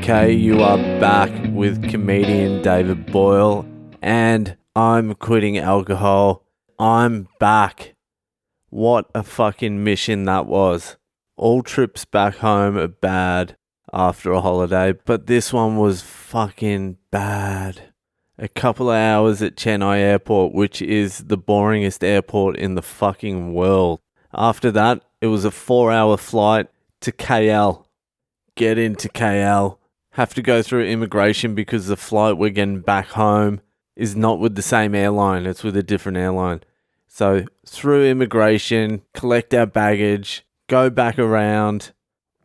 Okay, you are back with comedian David Boyle, and I'm quitting alcohol. I'm back. What a fucking mission that was. All trips back home are bad after a holiday, but this one was fucking bad. A couple of hours at Chennai Airport, which is the boringest airport in the fucking world. After that, it was a 4-hour flight to KL. Get into KL, have to go through immigration because the flight we're getting back home is not with the same airline, it's with a different airline. So through immigration, collect our baggage, go back around,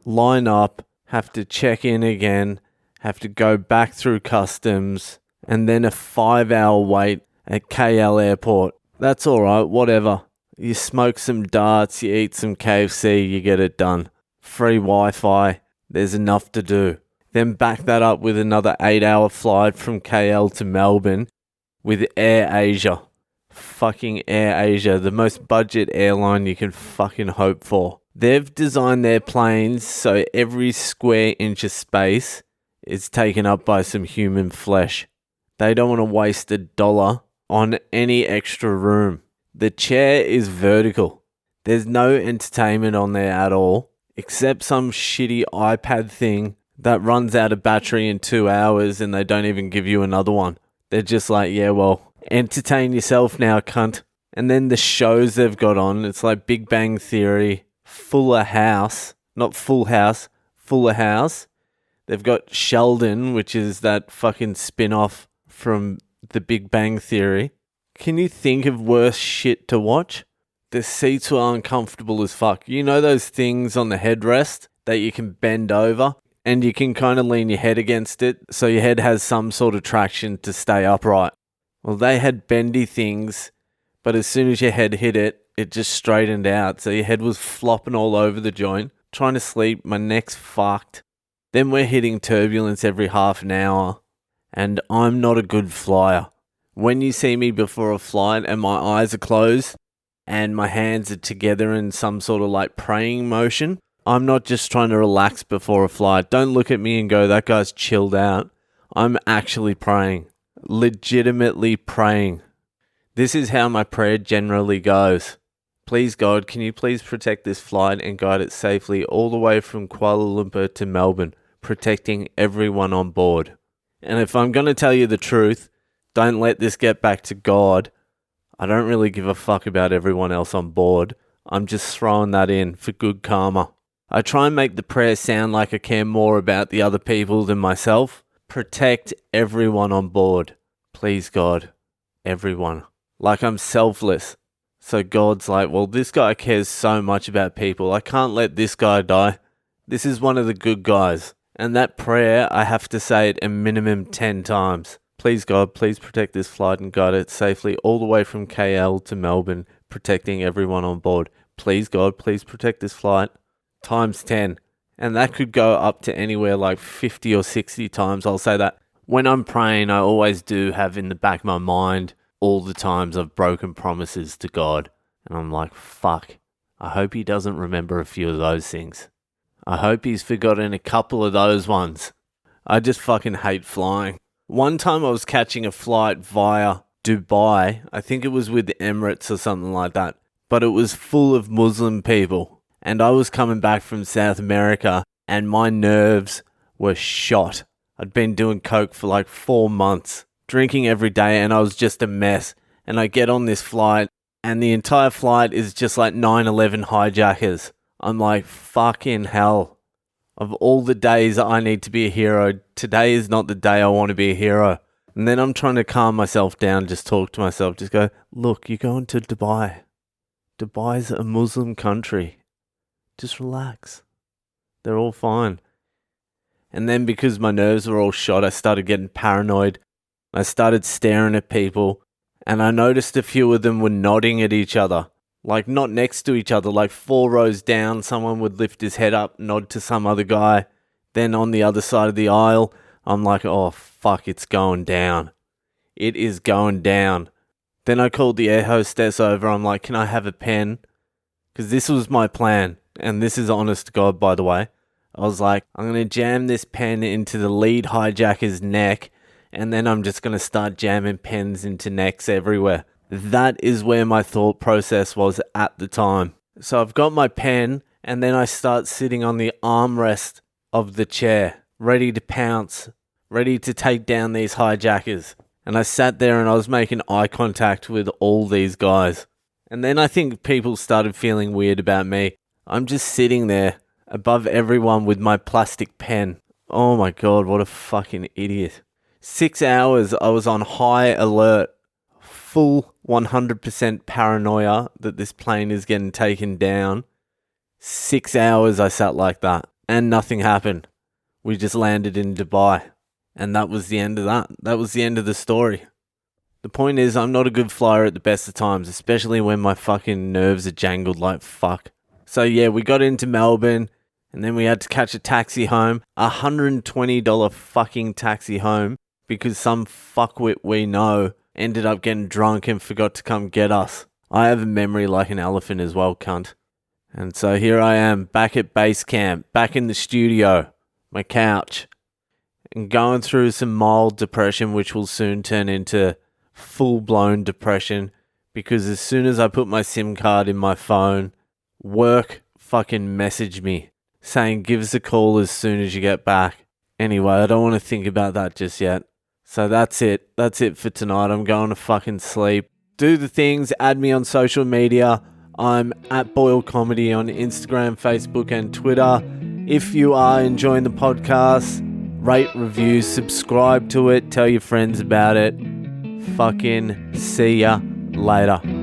line up, have to check in again, have to go back through customs, and then a 5-hour wait at KL airport. That's alright, whatever. You smoke some darts, you eat some KFC, you get it done. Free Wi-Fi. There's enough to do. Then back that up with another 8-hour flight from KL to Melbourne with Air Asia. Fucking Air Asia, the most budget airline you can fucking hope for. They've designed their planes so every square inch of space is taken up by some human flesh. They don't want to waste $1 on any extra room. The chair is vertical. There's no entertainment on there at all, except some shitty iPad thing that runs out of battery in 2 hours and they don't even give you another one. They're just like, yeah, well, entertain yourself now, cunt. And then the shows they've got on, it's like Big Bang Theory, Fuller House, not Full House, Fuller House. They've got Sheldon, which is that fucking spin-off from the Big Bang Theory. Can you think of worse shit to watch? The seats were uncomfortable as fuck. You know those things on the headrest that you can bend over and you can kind of lean your head against it so your head has some sort of traction to stay upright? Well, they had bendy things, but as soon as your head hit it, it just straightened out. So your head was flopping all over the joint. Trying to sleep, my neck's fucked. Then we're hitting turbulence every half an hour, and I'm not a good flyer. When you see me before a flight and my eyes are closed, and my hands are together in some sort of like praying motion, I'm not just trying to relax before a flight. Don't look at me and go, that guy's chilled out. I'm actually praying. Legitimately praying. This is how my prayer generally goes. Please God, can you please protect this flight and guide it safely all the way from Kuala Lumpur to Melbourne, protecting everyone on board. And if I'm going to tell you the truth, don't let this get back to God. I don't really give a fuck about everyone else on board. I'm just throwing that in for good karma. I try and make the prayer sound like I care more about the other people than myself. Protect everyone on board. Please, God. Everyone. Like I'm selfless. So God's like, well, this guy cares so much about people. I can't let this guy die. This is one of the good guys. And that prayer, I have to say it a minimum 10 times. Please God, please protect this flight and guide it safely all the way from KL to Melbourne, protecting everyone on board. Please God, please protect this flight. Times 10. And that could go up to anywhere like 50 or 60 times. I'll say that. When I'm praying, I always do have in the back of my mind all the times I've broken promises to God. And I'm like, fuck, I hope he doesn't remember a few of those things. I hope he's forgotten a couple of those ones. I just fucking hate flying. One time I was catching a flight via Dubai. I think it was with the Emirates or something like that. But it was full of Muslim people. And I was coming back from South America and my nerves were shot. I'd been doing coke for like 4 months, drinking every day, and I was just a mess. And I get on this flight and the entire flight is just like 9/11 hijackers. I'm like, fucking hell. Of all the days I need to be a hero, today is not the day I want to be a hero. And then I'm trying to calm myself down, just talk to myself, just go, look, you're going to Dubai. Dubai's a Muslim country. Just relax. They're all fine. And then because my nerves were all shot, I started getting paranoid. I started staring at people, and I noticed a few of them were nodding at each other. Like not next to each other, like 4 rows down, someone would lift his head up, nod to some other guy. Then on the other side of the aisle, I'm like, oh fuck, it's going down. It is going down. Then I called the air hostess over. I'm like, can I have a pen? Because this was my plan. And this is honest to God, by the way. I was like, I'm going to jam this pen into the lead hijacker's neck, and then I'm just going to start jamming pens into necks everywhere. That is where my thought process was at the time. So I've got my pen, and then I start sitting on the armrest of the chair, ready to pounce, ready to take down these hijackers. And I sat there and I was making eye contact with all these guys. And then I think people started feeling weird about me. I'm just sitting there above everyone with my plastic pen. Oh my God, what a fucking idiot. 6 hours I was on high alert, full 100% paranoia that this plane is getting taken down. 6 hours I sat like that and nothing happened. We just landed in Dubai and that was the end of that. That was the end of the story. The point is, I'm not a good flyer at the best of times, especially when my fucking nerves are jangled like fuck. So yeah, we got into Melbourne and then we had to catch a taxi home. $120 fucking taxi home because some fuckwit we know ended up getting drunk and forgot to come get us. I have a memory like an elephant as well, cunt. And so here I am, back at base camp, back in the studio, my couch, and going through some mild depression, which will soon turn into full-blown depression, because as soon as I put my SIM card in my phone, work fucking messaged me saying give us a call as soon as you get back. Anyway, I don't want to think about that just yet. So that's it. That's it for tonight. I'm going to fucking sleep. Do the things. Add me on social media. I'm at Boyle Comedy on Instagram, Facebook, and Twitter. If you are enjoying the podcast, rate, review, subscribe to it. Tell your friends about it. Fucking see ya later.